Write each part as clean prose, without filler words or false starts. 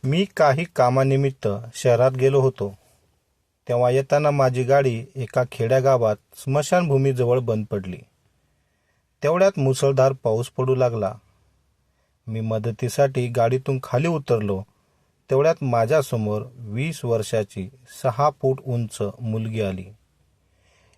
मी काही कामानिमित्त शहरात गेलो होतो. तेव्हा येताना माझी गाडी एका खेड्यागावात स्मशानभूमीजवळ बंद पडली. तेवढ्यात मुसळधार पाऊस पडू लागला. मी मदतीसाठी गाडीतून खाली उतरलो. तेवढ्यात माझ्यासमोर 20 वर्षाची 6 फूट उंच मुलगी आली.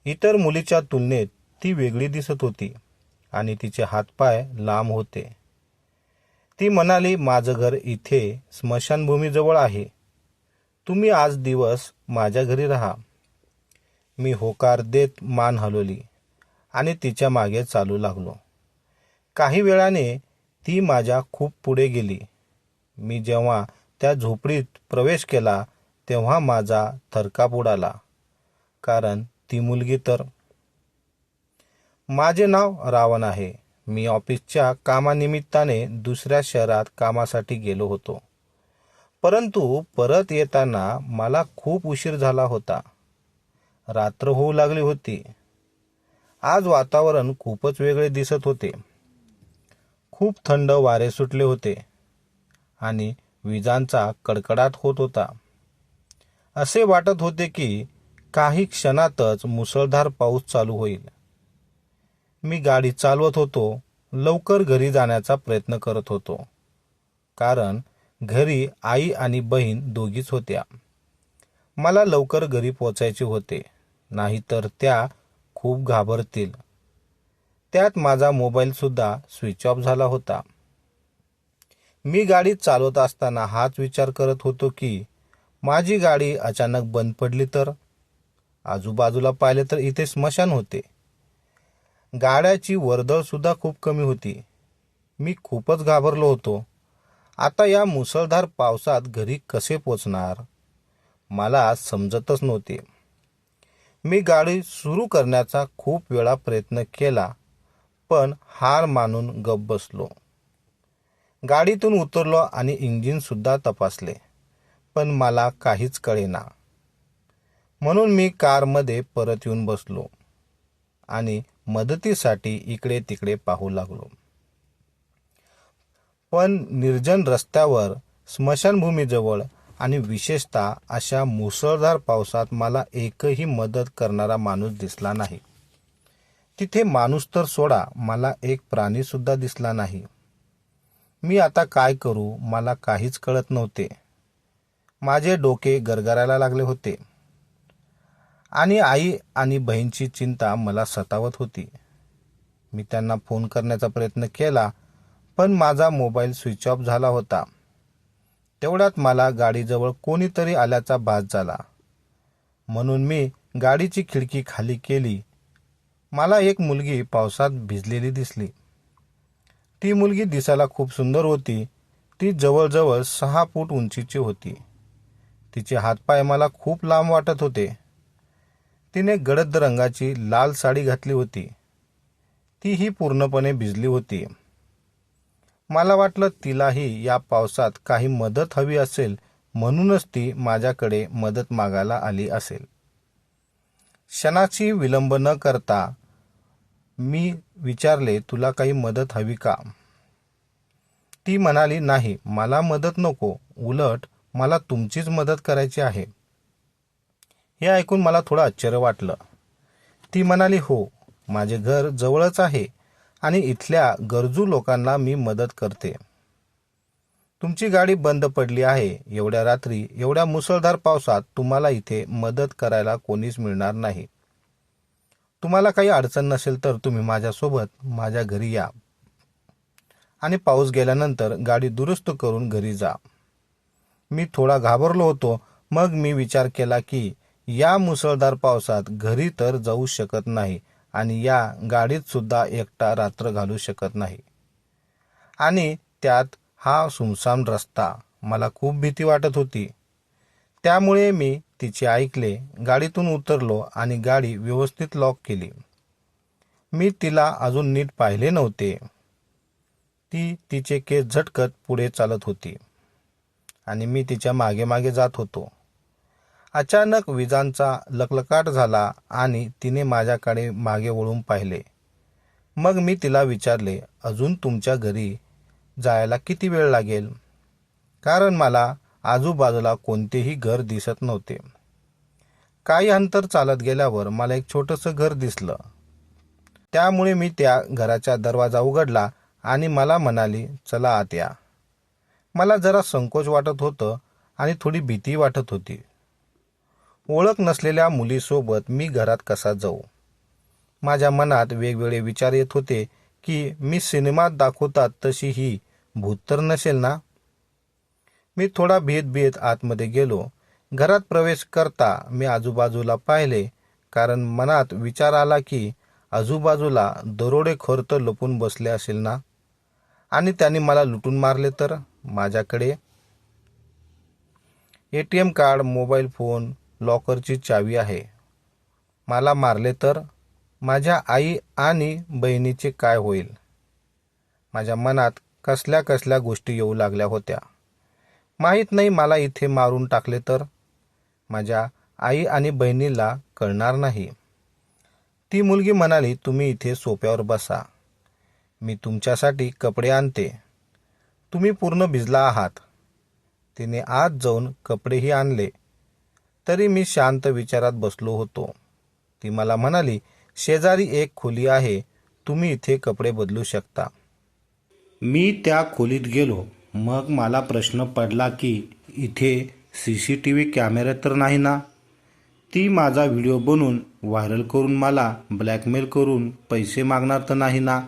इतर मुलीच्या तुलनेत ती वेगळी दिसत होती आणि तिचे हातपाय लांब होते. ती म्हणाली, माझं घर इथे स्मशानभूमीजवळ आहे. तुम्ही आज दिवस माझ्या घरी राहा. मी होकार देत मान हलवली आणि तिच्या मागे चालू लागलो. काही वेळाने ती माझ्या खूप पुढे गेली. मी जेव्हा त्या झोपडीत प्रवेश केला तेव्हा माझा थरकाप उडाला, कारण ती मुलगी तर. माझे नाव रावण आहे. मी ऑफिसच्या कामानिमित्ताने दुसऱ्या शहरात कामासाठी गेलो होतो. परंतु परत येताना मला खूप उशीर झाला होता. रात्र होऊ लागली होती. आज वातावरण खूपच वेगळे दिसत होते. खूप थंड वारे सुटले होते आणि विजांचा कडकडाट होत होता. असे वाटत होते की काही क्षणातच मुसळधार पाऊस चालू होईल. मी गाडी चालवत होतो. लवकर घरी जाण्याचा प्रयत्न करत होतो, कारण घरी आई आणि बहीण दोघीच होत्या. मला लवकर घरी पोचायचे होते, नाहीतर त्या खूप घाबरतील. त्यात माझा मोबाईल सुद्धा स्विच ऑफ झाला होता. मी गाडी चालवत असताना हाच विचार करत होतो की माझी गाडी अचानक बंद पडली तर. आजूबाजूला पाहिले तर इथे स्मशान होते. गाड्याची वर्दळ सुद्धा खूप कमी होती. मी खूपच घाबरलो होतो. आता या मुसळधार पावसात घरी कसे पोचणार मला समजतच नव्हते. मी गाडी सुरू करण्याचा खूप वेळा प्रयत्न केला, पण हार मानून गप्प बसलो. गाडीतून उतरलो आणि इंजिन सुद्धा तपासले, पण मला काहीच कळेना. म्हणून मी कारमध्ये परत येऊन बसलो आणि मदतीसाठी इकडे तिकडे पाहू लागलो. पण निर्जन रस्त्यावर, स्मशानभूमीजवळ आणि विशेषतः अशा मुसळधार पावसात मला एकही मदत करणारा माणूस दिसला नाही. तिथे माणूस तर सोडा, मला एक प्राणी सुद्धा दिसला नाही. मी आता काय करू मला काहीच कळत नव्हते. माझे डोके गरगरायला लागले होते आणि आई आणि बहीणची चिंता मला सतावत होती. मी त्यांना फोन करण्याचा प्रयत्न केला, पण माझा मोबाईल स्विच ऑफ झाला होता. तेवढ्यात मला गाडीजवळ कोणीतरी आल्याचा भास झाला, म्हणून मी गाडीची खिडकी खाली केली. मला एक मुलगी पावसात भिजलेली दिसली. ती मुलगी दिसायला खूप सुंदर होती. ती जवळजवळ 6 फूट उंचीची होती. तिचे हातपाय मला खूप लांब वाटत होते. तिने गडद रंगाची लाल साडी घातली होती. तीही पूर्णपणे भिजली होती. मला वाटलं तिलाही या पावसात काही मदत हवी असेल, म्हणूनच ती माझ्याकडे मदत मागायला आली असेल. क्षणाची विलंब न करता मी विचारले, तुला काही मदत हवी का? ती म्हणाली, नाही, मला मदत नको, उलट मला तुमचीच मदत करायची आहे. हे ऐकून मला थोडं आश्चर्य वाटलं. ती म्हणाली, हो, माझे घर जवळच आहे आणि इथल्या गरजू लोकांना मी मदत करते. तुमची गाडी बंद पडली आहे. एवढ्या रात्री, एवढ्या मुसळधार पावसात तुम्हाला इथे मदत करायला कोणीच मिळणार नाही. तुम्हाला काही अडचण नसेल तर तुम्ही माझ्यासोबत माझ्या घरी या आणि पाऊस गेल्यानंतर गाडी दुरुस्त करून घरी जा. मी थोडा घाबरलो होतो. मग मी विचार केला की या मुसळधार पावसात घरी तर जाऊ शकत नाही आणि या गाडीत सुद्धा एकटा रात्र घालू शकत नाही. आणि त्यात हा सुनसान रस्ता. मला खूप भीती वाटत होती. त्यामुळे मी तिचे ऐकले, गाडीतून उतरलो आणि गाडी व्यवस्थित लॉक केली. मी तिला अजून नीट पाहिले नव्हते. ती तिचे केस झटकत पुढे चालत होती आणि मी तिच्या मागे मागे जात होतो. अचानक विजांचा लखलखाट झाला आणि तिने माझ्याकडे मागे वळून पाहिले. मग मी तिला विचारले, अजून तुमच्या घरी जायला किती वेळ लागेल? कारण मला आजूबाजूला कोणतेही घर दिसत नव्हते. काही अंतर चालत गेल्यावर मला एक छोटंसं घर दिसलं. त्यामुळे मी त्या घराचा दरवाजा उघडला आणि मला म्हणाली, चला आत या. मला जरा संकोच वाटत होतं आणि थोडी भीती वाटत होती. ओळख नसलेल्या मुलीसोबत मी घरात कसा जाऊ? माझ्या मनात वेगवेगळे विचार येत होते की मी सिनेमात दाखवतात तशी ही भूत तर नसेल ना? मी थोडा भीत आतमध्ये गेलो. घरात प्रवेश करता मी आजूबाजूला पाहिले, कारण मनात विचार आला की आजूबाजूला दरोडेखोर तर लपून बसले असेल ना, आणि त्यांनी मला लुटून मारले तर. माझ्याकडे ATM कार्ड, मोबाईल फोन, लॉकरची चावी आहे. मला मारले तर माझ्या आई आणि बहिणीचे काय होईल? माझ्या मनात कसल्या कसल्या गोष्टी येऊ लागल्या होत्या. माहीत नाही, मला इथे मारून टाकले तर माझ्या आई आणि बहिणीला कळणार नाही. ती मुलगी म्हणाली, तुम्ही इथे सोफ्यावर बसा, मी तुमच्यासाठी कपडे आणते. तुम्ही पूर्ण भिजला आहात. तिने आत जाऊन कपडेही आणले. तरी मी शांत विचारात बसलो होतो. ती मला म्हणाली, शेजारी एक खोली आहे, तुम्ही इथे कपडे बदलू शकता. मी त्या खोलीत गेलो. मग मला प्रश्न पडला की इथे CCTV कॅमेरा तर नाही ना? ती माझा व्हिडिओ बनवून व्हायरल करून मला ब्लॅकमेल करून पैसे मागणार तर नाही ना?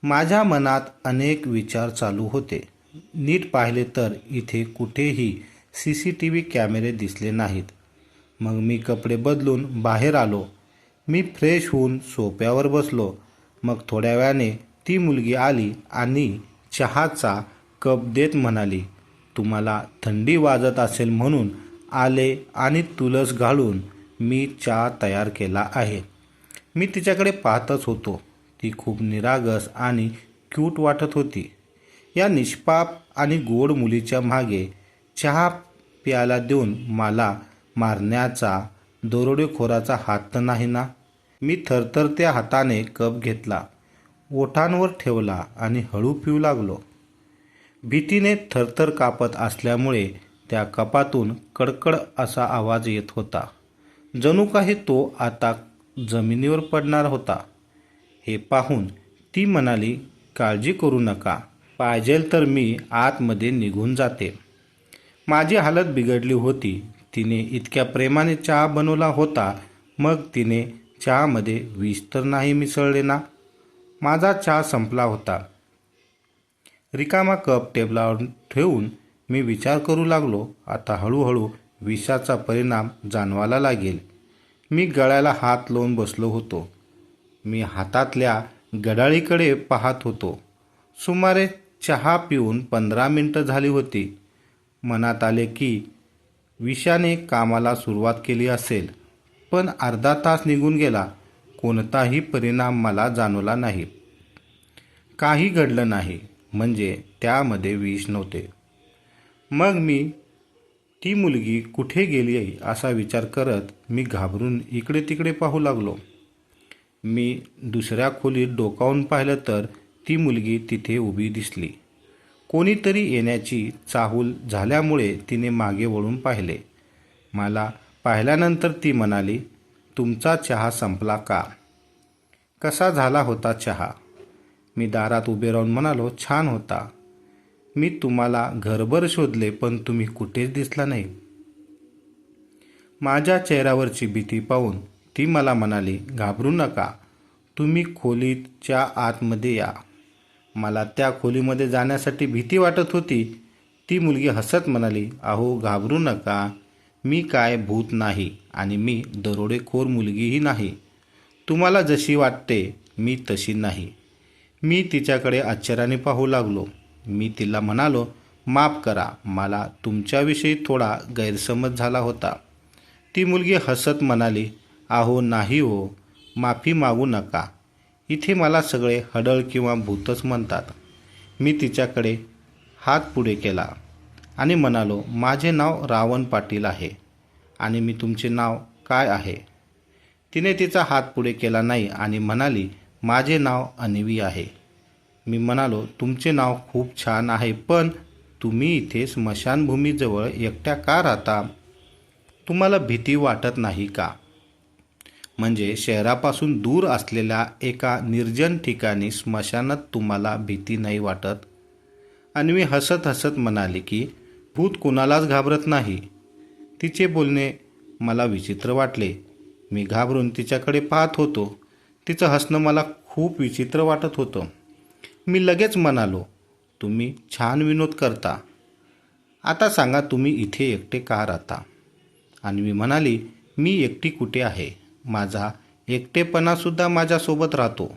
माझ्या मनात अनेक विचार चालू होते. नीट पाहिले तर इथे कुठेही CCTV कॅमेरे दिसले नाहीत. मग मी कपडे बदलून बाहेर आलो. मी फ्रेश होऊन सोफ्यावर बसलो. मग थोड्या वेळाने ती मुलगी आली आणि चहाचा कप देत म्हणाली, तुम्हाला थंडी वाजत असेल म्हणून आले आणि तुळस घालून मी चहा तयार केला आहे. मी तिच्याकडे पाहतच होतो. ती खूप निरागस आणि क्यूट वाटत होती. या निष्पाप आणि गोड मुलीच्या मागे चहा प्यायला देऊन मला मारण्याचा दरोडेखोराचा हात तर नाही ना? मी थरथरत्या हाताने कप घेतला, ओठांवर ठेवला आणि हळू पिऊ लागलो. भीतीने थरथर कापत असल्यामुळे त्या कपातून कडकड असा आवाज येत होता. जणू काही तो आता जमिनीवर पडणार होता. हे पाहून ती म्हणाली, काळजी करू नका, पाहिजेल तर मी आतमध्ये निघून जाते. माझी हालत बिघडली होती. तिने इतक्या प्रेमाने चहा बनवला होता, मग तिने चहामध्ये विष तर नाही मिसळले ना? माझा चहा संपला होता. रिकामा कप टेबलावर ठेवून मी विचार करू लागलो, आता हळूहळू विषाचा परिणाम जाणवायला लागेल. मी गळ्याला हात लावून बसलो होतो. मी हातातल्या घड्याळीकडे पाहत होतो. सुमारे चहा पिऊन 15 मिनिटं झाली होती. मनात आले की विषाने कामाला सुरुवात केली असेल, पण अर्धा तास निघून गेला. कोणताही परिणाम मला जाणवला नाही. काही घडलं नाही, म्हणजे त्यामध्ये विष नव्हते. मग मी ती मुलगी कुठे गेली असा विचार करत मी घाबरून इकडे तिकडे पाहू लागलो. मी दुसऱ्या खोलीत डोकावून पाहिलं तर ती मुलगी तिथे उभी दिसली. कोणीतरी येण्याची चाहूल झाल्यामुळे तिने मागे वळून पाहिले. मला पाहिल्यानंतर ती म्हणाली, तुमचा चहा संपला का? कसा झाला होता चहा? मी दारात उभे राहून म्हणालो, छान होता. मी तुम्हाला घरभर शोधले, पण तुम्ही कुठेच दिसला नाही. माझ्या चेहऱ्यावरची भीती पाहून ती मला म्हणाली, घाबरू नका, तुम्ही खोलीच्या आतमध्ये या. मला त्या खोलीमध्ये जाण्यासाठी भीती वाटत होती. ती मुलगी हसत म्हणाली, अहो घाबरू नका, मी काय भूत नाही आणि मी दरोडेखोर मुलगीही नाही. तुम्हाला जशी वाटते मी तशी नाही. मी तिच्याकडे आश्चर्याने पाहू लागलो. मी तिला म्हणालो, माफ करा, मला तुमच्याविषयी थोडा गैरसमज झाला होता. ती मुलगी हसत म्हणाली, अहो नाही हो, माफी मागू नका. इथे मला सगळे हडळ किंवा भूतच म्हणतात. मी तिच्याकडे हात पुढे केला आणि म्हणालो, माझे नाव रावण पाटील आहे आणि मी तुमचे नाव काय आहे? तिने तिचा हात पुढे केला नाही आणि म्हणाली, माझे नाव अन्वी आहे. मी म्हणालो, तुमचे नाव खूप छान आहे, पण तुम्ही इथे स्मशानभूमीजवळ एकट्या का राहता? तुम्हाला भीती वाटत नाही का? म्हणजे शहरापासून दूर असलेल्या एका निर्जन ठिकाणी स्मशानात तुम्हाला भीती नाही वाटत? अन्वी हसत हसत म्हणाली की भूत कुणालाच घाबरत नाही. तिचे बोलणे मला विचित्र वाटले. मी घाबरून तिच्याकडे पाहत होतो. तिचं हसणं मला खूप विचित्र वाटत होतं. मी लगेच म्हणालो, तुम्ही छान विनोद करता. आता सांगा तुम्ही इथे एकटे का राहता? अन्वी म्हणाली, मी एकटी कुठे आहे? माझा एकटेपणासुद्धा माझ्यासोबत राहतो.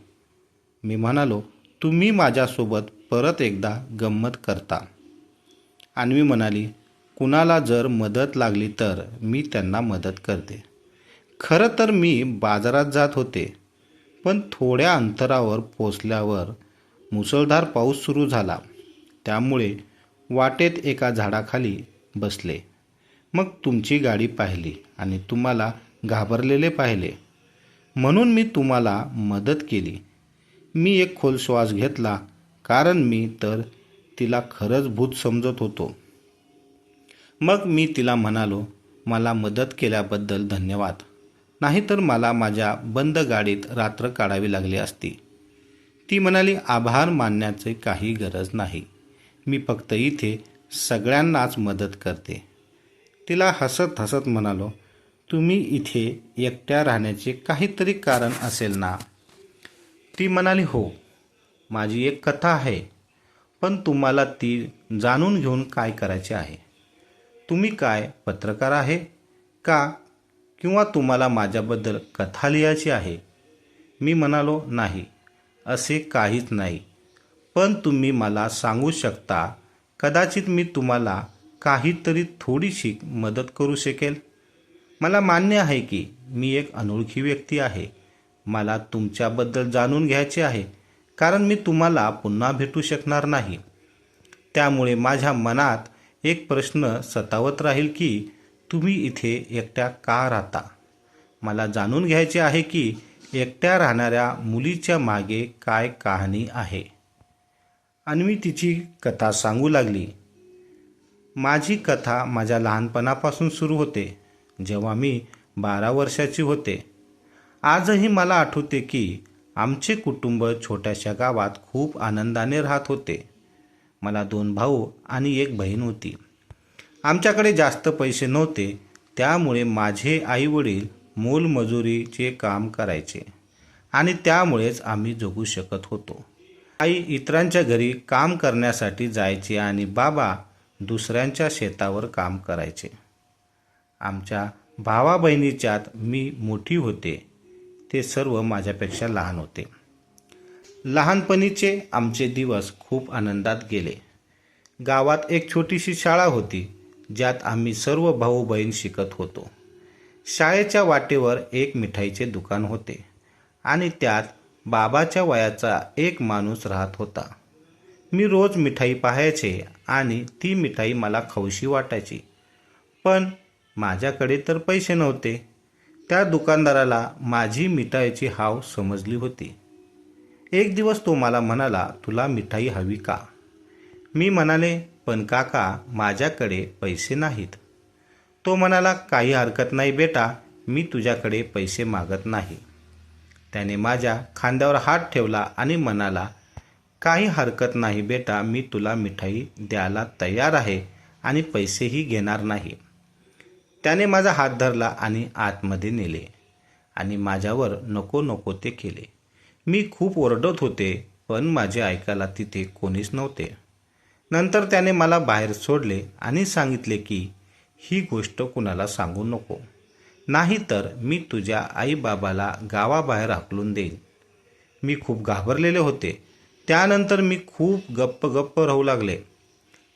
मी म्हणालो, तुम्ही माझ्यासोबत परत एकदा गंमत करता. अन्वी म्हणाली, कुणाला जर मदत लागली तर मी त्यांना मदत करते. खरं तर मी बाजारात जात होते, पण थोड्या अंतरावर पोचल्यावर मुसळधार पाऊस सुरू झाला. त्यामुळे वाटेत एका झाडाखाली बसले. मग तुमची गाडी पाहिली आणि तुम्हाला घाबरलेले पाहिले. म्हणून मी तुम्हाला मदत केली. मी एक खोल श्वास घेतला, कारण मी तर तिला खरंच भूत समजत होतो. मग मी तिला म्हणालो, मला मदत केल्याबद्दल धन्यवाद. नाहीतर मला माझ्या बंद गाडीत रात्र काढावी लागली असती. ती म्हणाली, आभार मानण्याची काही गरज नाही. मी फक्त इथे सगळ्यांनाच मदत करते. तिला हसत हसत म्हणालो, तुम्ही इथे एकट्या राहण्याचे काहीतरी कारण असेल ना? ती म्हणाली, हो, माझी एक कथा आहे. पण तुम्हाला ती जाणून घेऊन काय करायचे आहे? तुम्ही काय पत्रकार आहे का? किंवा तुम्हाला माझ्याबद्दल कथा लिहायची आहे? मी म्हणालो, नाही, असे काहीच नाही. पण तुम्ही मला सांगू शकता. कदाचित मी तुम्हाला काहीतरी थोडीशी मदत करू शकेल. मला मान्य आहे की मी एक अनोळखी व्यक्ती आहे. मला तुमच्याबद्दल जाणून घ्यायचे आहे, कारण मी तुम्हाला पुन्हा भेटू शकणार नाही. त्यामुळे माझ्या मनात एक प्रश्न सतावत राहील की तुम्ही इथे एकट्या का राहता? मला जाणून घ्यायचे आहे की एकट्या राहणाऱ्या मुलीच्या मागे काय कहाणी आहे. अन्वी तिची कथा सांगू लागली. माझी कथा माझ्या लहानपणापासून सुरू होते, जेव्हा मी 12 वर्षाची होते. आजही मला आठवते की आमचे कुटुंब छोट्याशा गावात खूप आनंदाने राहत होते. मला 2 भाऊ आणि 1 बहीण होती. आमच्याकडे जास्त पैसे नव्हते, त्यामुळे माझे आईवडील मोलमजुरीचे काम करायचे आणि त्यामुळेच आम्ही जगू शकत होतो. आई इतरांच्या घरी काम करण्यासाठी जायची आणि बाबा दुसऱ्यांच्या शेतावर काम करायचे. आमच्या भावा बहिणीच्यात मी मोठी होते. ते सर्व माझ्यापेक्षा लहान होते. लहानपणीचे आमचे दिवस खूप आनंदात गेले. गावात एक छोटीशी शाळा होती, ज्यात आम्ही सर्व भाऊ बहीण शिकत होतो. शाळेच्या वाटेवर एक मिठाईचे दुकान होते आणि त्यात बाबाच्या वयाचा एक माणूस राहत होता. मी रोज मिठाई पाहायचे आणि ती मिठाई मला खाऊशी वाटायची. पण माझ्याकडे तर पैसे नव्हते. त्या दुकानदाराला माझी मिठाईची हाव समजली होती. एक दिवस तो मला म्हणाला, तुला मिठाई हवी का? मी म्हणाले, पण काका, माझ्याकडे पैसे नाहीत. तो म्हणाला, काही हरकत नाही बेटा, मी तुझ्याकडे पैसे मागत नाही. त्याने माझ्या खांद्यावर हात ठेवला आणि म्हणाला, काही हरकत नाही बेटा, मी तुला मिठाई द्यायला तयार आहे आणि पैसेही घेणार नाही. त्याने माझा हात धरला आणि आतमध्ये नेले आणि माझ्यावर नको नको ते केले. मी खूप ओरडत होते, पण माझे ऐकायला तिथे कोणीच नव्हते. नंतर त्याने मला बाहेर सोडले आणि सांगितले की ही गोष्ट कुणाला सांगू नको, नाहीतर मी तुझ्या आईबाबाला गावाबाहेर हाकलून देईन. मी खूप घाबरलेले होते. त्यानंतर मी खूप गप्प राहू लागले.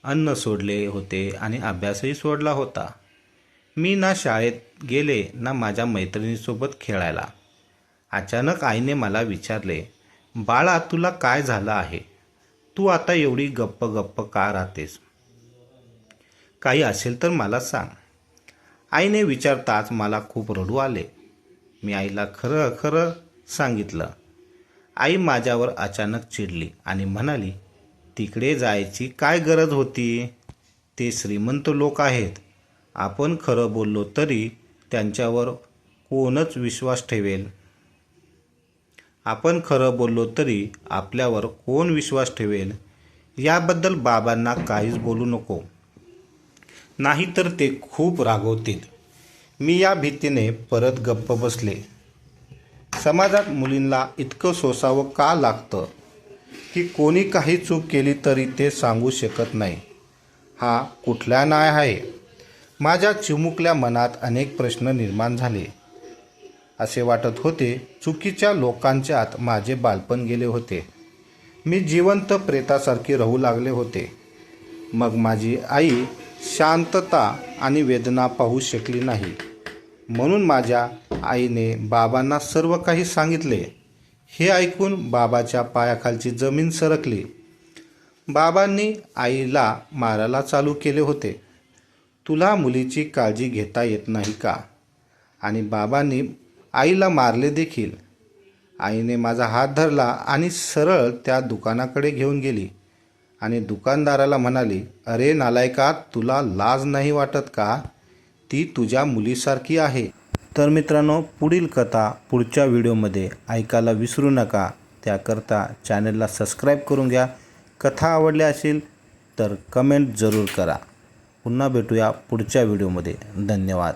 अन्न सोडले होते आणि अभ्यासही सोडला होता. मी ना शाळेत गेले ना माझ्या मैत्रिणीसोबत खेळायला. अचानक आईने मला विचारले, बाळा, तुला काय झालं आहे? तू आता एवढी गप्प का राहतेस? काही असेल तर मला सांग. आईने विचारताच मला खूप रडू आले. मी आईला खरं सांगितलं. आई माझ्यावर अचानक चिडली आणि म्हणाली, तिकडे जायची काय गरज होती? ते श्रीमंत लोक आहेत. आपण खरं बोललो तरी त्यांच्यावर कोणच विश्वास ठेवेल? आपण खरं बोललो तरी आपल्यावर कोण विश्वास ठेवेल? याबद्दल बाबांना काहीच बोलू नको, नाहीतर ते खूप रागवतील. मी या भीतीने परत गप्प बसले. समाजात मुलींना इतकं सोसावं का लागतं की कोणी काही चूक केली तरी ते सांगू शकत नाही? हा कुठला न्याय आहे? माझ्या चिमुकल्या मनात अनेक प्रश्न निर्माण झाले. असे वाटत होते चुकीच्या लोकांच्यात माझे बालपण गेले होते. मी जिवंत प्रेतासारखे राहू लागले होते. मग माझी आई शांतता आणि वेदना पाहू शकली नाही, म्हणून माझ्या आईने बाबांना सर्व काही सांगितले. हे ऐकून बाबाच्या पायाखालची जमीन सरकली. बाबांनी आईला मारायला चालू केले होते. तुला मुलीची काळजी घेता येत नाही का? आणि बाबांनी आईला मारले देखील. आईने माझा हात धरला आणि सरळ त्या दुकानाकडे घेऊन गेली आणि दुकानदाराला म्हणाली, अरे नालायका, तुला लाज नाही वाटत का? ती तुझ्या मुलीसारखी आहे. तर मित्रांनो, पुढील कथा पुढच्या व्हिडिओमध्ये ऐकायला विसरू नका. त्याकरता चॅनलला सबस्क्राईब करून घ्या. कथा आवडली असेल तर कमेंट जरूर करा. पुन्हा भेटूया पुढच्या व्हिडिओमध्ये. धन्यवाद.